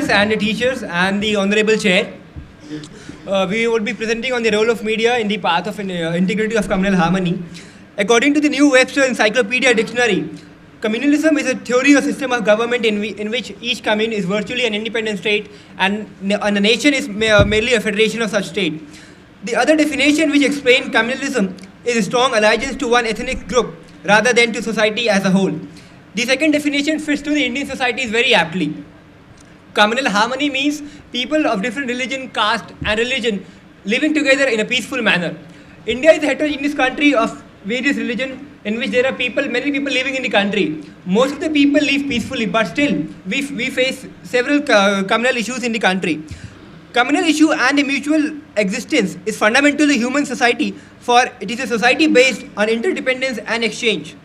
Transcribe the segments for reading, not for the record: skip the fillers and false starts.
members and the teachers and the Honorable Chair. We would be presenting on the role of media in the path of integrity of communal harmony. According to the New Webster Encyclopedia Dictionary, communalism is a theory or system of government in which each commune is virtually an independent state and a nation is merely a federation of such state. The other definition which explains communalism is a strong allegiance to one ethnic group rather than to society as a whole. The second definition fits to the Indian society very aptly. Communal harmony means people of different religion, caste and religion living together in a peaceful manner. India is a heterogeneous country of various religion in which there are many people living in the country. Most of the people live peacefully, but still we face several communal issues in the country. Communal issue and a mutual existence is fundamental to human society, for it is a society based on interdependence and exchange.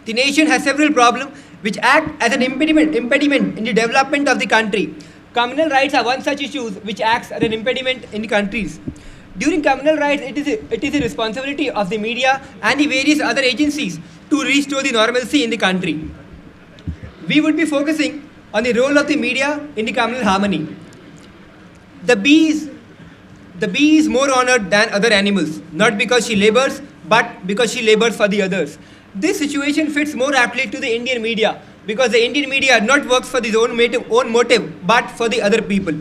The nation has several problems which act as an impediment in the development of the country. Communal rights are one such issue which acts as an impediment in the countries. During communal rights, it is the responsibility of the media and the various other agencies to restore the normalcy in the country. We would be focusing on the role of the media in the communal harmony. The bee is more honored than other animals, not because she labors, but because she labors for the others. This situation fits more aptly to the Indian media because the Indian media not works for its own motive, but for the other people.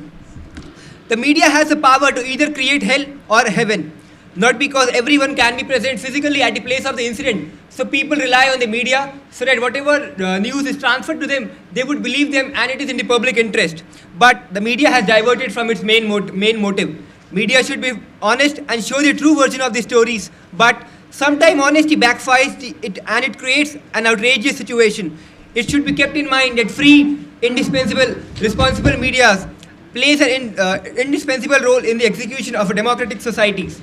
The media has the power to either create hell or heaven, not because everyone can be present physically at the place of the incident. So people rely on the media so that whatever news is transferred to them, they would believe them and it is in the public interest. But the media has diverted from its main motive. Media should be honest and show the true version of the stories, but sometimes honesty backfires and it creates an outrageous situation. It should be kept in mind that free, indispensable, responsible media plays an indispensable role in the execution of a democratic societies.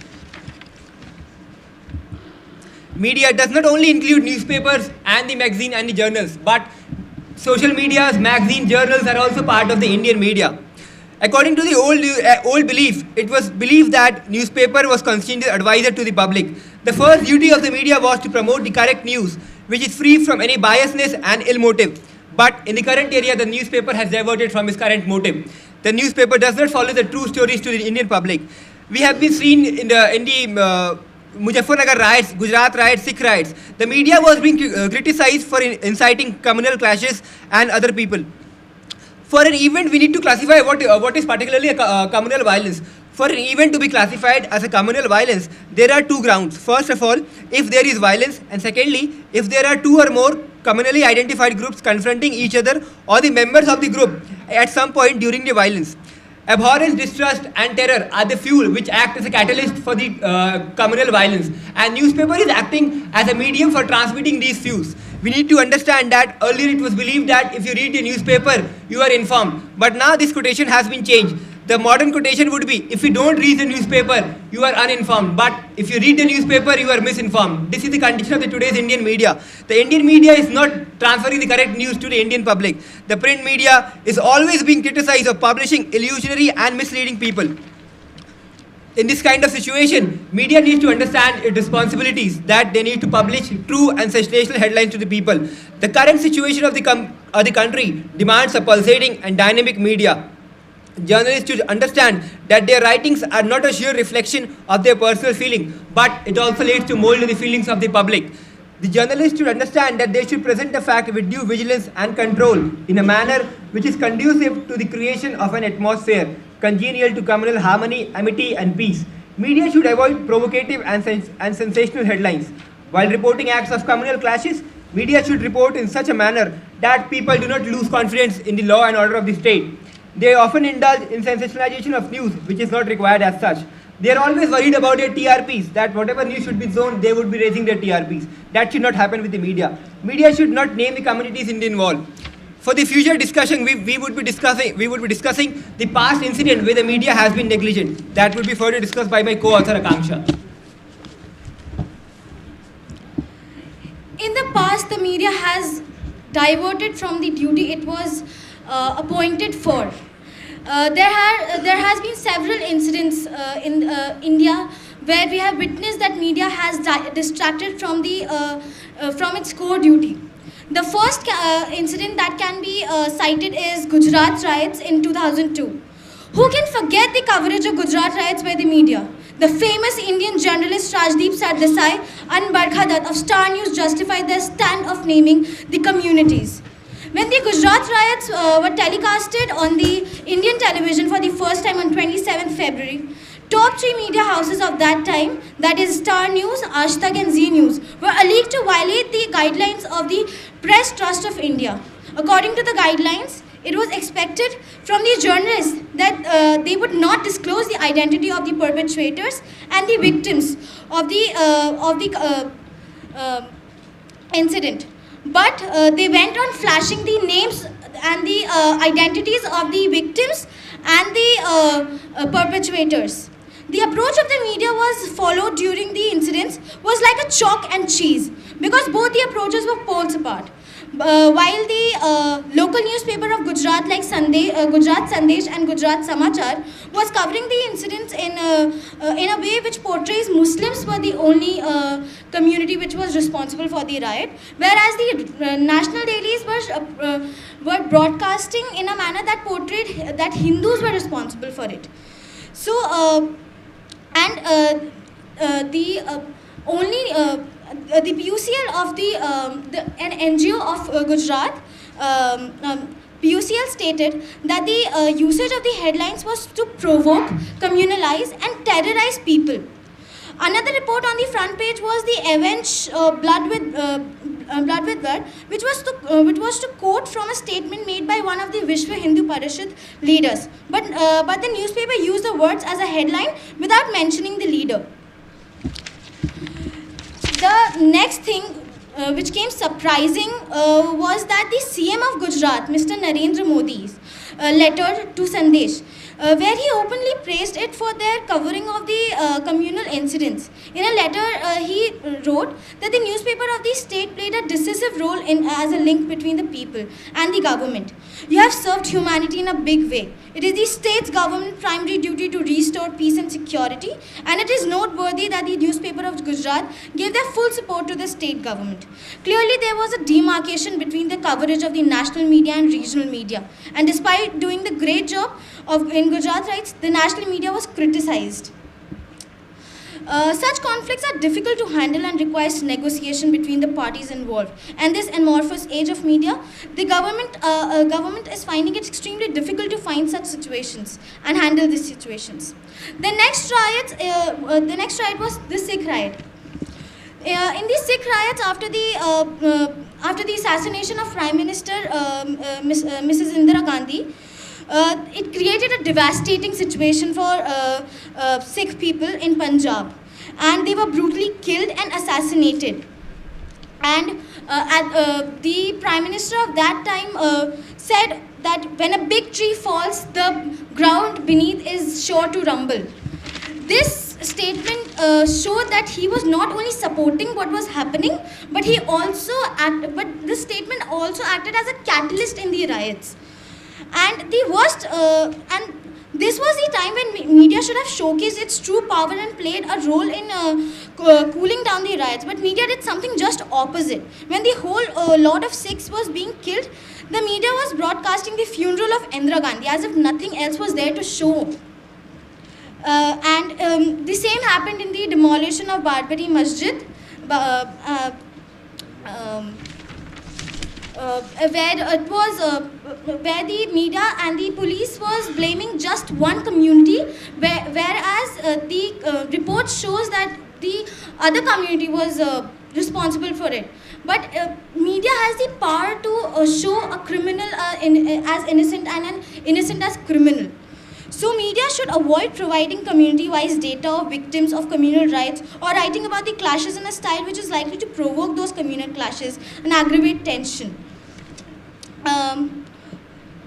Media does not only include newspapers and the magazine and the journals, but social medias, magazine, journals are also part of the Indian media. According to the old belief, it was believed that newspaper was constituted advisor to the public. The first duty of the media was to promote the correct news, which is free from any biasness and ill motive. But in the current area, the newspaper has diverted from its current motive. The newspaper does not follow the true stories to the Indian public. We have been seen in the Muzaffarnagar riots, Gujarat riots, Sikh riots. The media was being criticized for inciting communal clashes and other people. For an event, we need to classify what is particularly a communal violence. For an event to be classified as a communal violence, there are two grounds. First of all, if there is violence, and secondly, if there are two or more communally identified groups confronting each other or the members of the group at some point during the violence. Abhorrence, distrust and terror are the fuel which act as a catalyst for the communal violence, and newspaper is acting as a medium for transmitting these fuels. We need to understand that earlier it was believed that if you read the newspaper, you are informed. But now this quotation has been changed. The modern quotation would be, if you don't read the newspaper, you are uninformed. But if you read the newspaper, you are misinformed. This is the condition of the today's Indian media. The Indian media is not transferring the correct news to the Indian public. The print media is always being criticized of publishing illusionary and misleading people. In this kind of situation, media needs to understand its responsibilities, that they need to publish true and sensational headlines to the people. The current situation of the country demands a pulsating and dynamic media. Journalists should understand that their writings are not a sheer reflection of their personal feeling, but it also leads to mold the feelings of the public. The journalists should understand that they should present the fact with due vigilance and control in a manner which is conducive to the creation of an atmosphere congenial to communal harmony, amity and peace. Media should avoid provocative and sensational headlines. While reporting acts of communal clashes, media should report in such a manner that people do not lose confidence in the law and order of the state. They often indulge in sensationalization of news which is not required as such. They are always worried about their TRPs, that whatever news should be shown, they would be raising their TRPs. That should not happen with the media. Media should not name the communities involved. For the future discussion, we would be discussing the past incident where the media has been negligent. That will be further discussed by my co-author Akanksha. In the past, the media has diverted from the duty it was appointed for. There has been several incidents in India where we have witnessed that media has distracted from its core duty. The first incident that can be cited is Gujarat riots in 2002. Who can forget the coverage of Gujarat riots by the media? The famous Indian journalist Rajdeep Sardesai and Barkha Dutt of Star News justified their stand of naming the communities. When the Gujarat riots were telecasted on the Indian television for the first time on 27th February, top three media houses of that time, that is Star News, Aaj Tak and Zee News, were alleged to violate the guidelines of the Press Trust of India. According to the guidelines, it was expected from the journalists that they would not disclose the identity of the perpetrators and the victims of the incident. But they went on flashing the names and the identities of the victims and the perpetrators. The approach of the media was followed during the incidents was like a chalk and cheese because both the approaches were poles apart. While the local newspaper of Gujarat like Gujarat Sandesh and Gujarat Samachar was covering the incidents in a way which portrays Muslims were the only community which was responsible for the riot, whereas the national dailies were broadcasting in a manner that portrayed that Hindus were responsible for it. So the PUCL of an NGO of Gujarat, PUCL stated that the usage of the headlines was to provoke, communalize and terrorize people. Another report on the front page was the Avenge Blood with Blood, which was to quote from a statement made by one of the Vishwa Hindu Parishad leaders. But the newspaper used the words as a headline without mentioning the leader. The next thing which came surprising was that the CM of Gujarat, Mr. Narendra Modi's letter to Sandesh, where he openly praised it for their covering of the communal incidents. In a letter, he wrote that the newspaper of the state played a decisive role as a link between the people and the government. You have served humanity in a big way. It is the state's government's primary duty to restore peace and security, and it is noteworthy that the newspaper of Gujarat gave their full support to the state government. Clearly, there was a demarcation between the coverage of the national media and regional media, and despite doing the great job in Gujarat riots, the national media was criticized. Such conflicts are difficult to handle and requires negotiation between the parties involved. And this amorphous age of media, the government is finding it extremely difficult to find such situations and handle these situations. The next riot was the Sikh riot. In the Sikh riots, after the assassination of Prime Minister Mrs. Indira Gandhi, it created a devastating situation for Sikh people in Punjab, and they were brutally killed and assassinated. And the Prime Minister of that time said that when a big tree falls, the ground beneath is sure to rumble. This statement showed that he was not only supporting what was happening, but this statement also acted as a catalyst in the riots. And this was the time when media should have showcased its true power and played a role in cooling down the riots. But media did something just opposite. When the whole lot of Sikhs was being killed, the media was broadcasting the funeral of Indira Gandhi as if nothing else was there to show. The same happened in the demolition of Barbari Masjid, where the media and the police was blaming just one community, whereas the report shows that the other community was responsible for it. But media has the power to show a criminal as innocent and an innocent as criminal. So media should avoid providing community-wise data of victims of communal riots or writing about the clashes in a style which is likely to provoke those communal clashes and aggravate tension.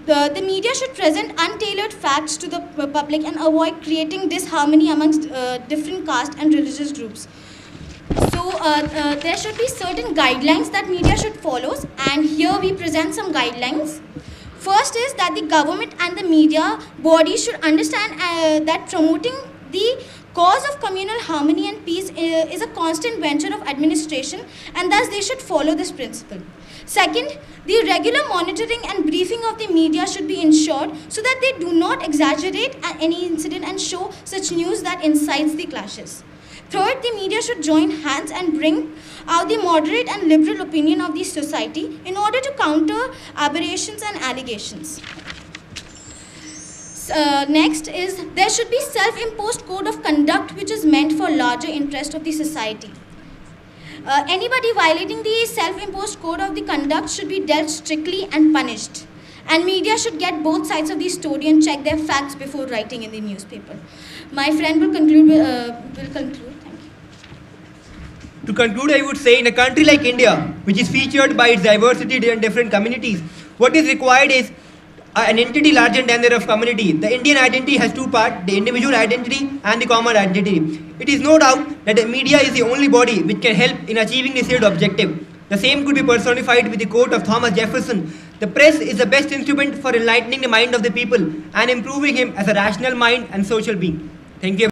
The media should present untailored facts to the public and avoid creating disharmony amongst different caste and religious groups. So there should be certain guidelines that media should follow, and here we present some guidelines. First is that the government and the media bodies should understand that promoting the cause of communal harmony and peace is a constant venture of administration, and thus they should follow this principle. Second, the regular monitoring and briefing of the media should be ensured so that they do not exaggerate any incident and show such news that incites the clashes. Third, the media should join hands and bring out the moderate and liberal opinion of the society in order to counter aberrations and allegations. Next is there should be self-imposed code of conduct which is meant for larger interest of the society. Anybody violating the self-imposed code of the conduct should be dealt strictly and punished. And media should get both sides of the story and check their facts before writing in the newspaper. My friend will conclude. Thank you. To conclude, I would say in a country like India, which is featured by its diversity and different communities, what is required is an entity larger than that of community. The Indian identity has two parts, the individual identity and the common identity. It is no doubt that the media is the only body which can help in achieving the said objective. The same could be personified with the quote of Thomas Jefferson: "The press is the best instrument for enlightening the mind of the people and improving him as a rational mind and social being." Thank you.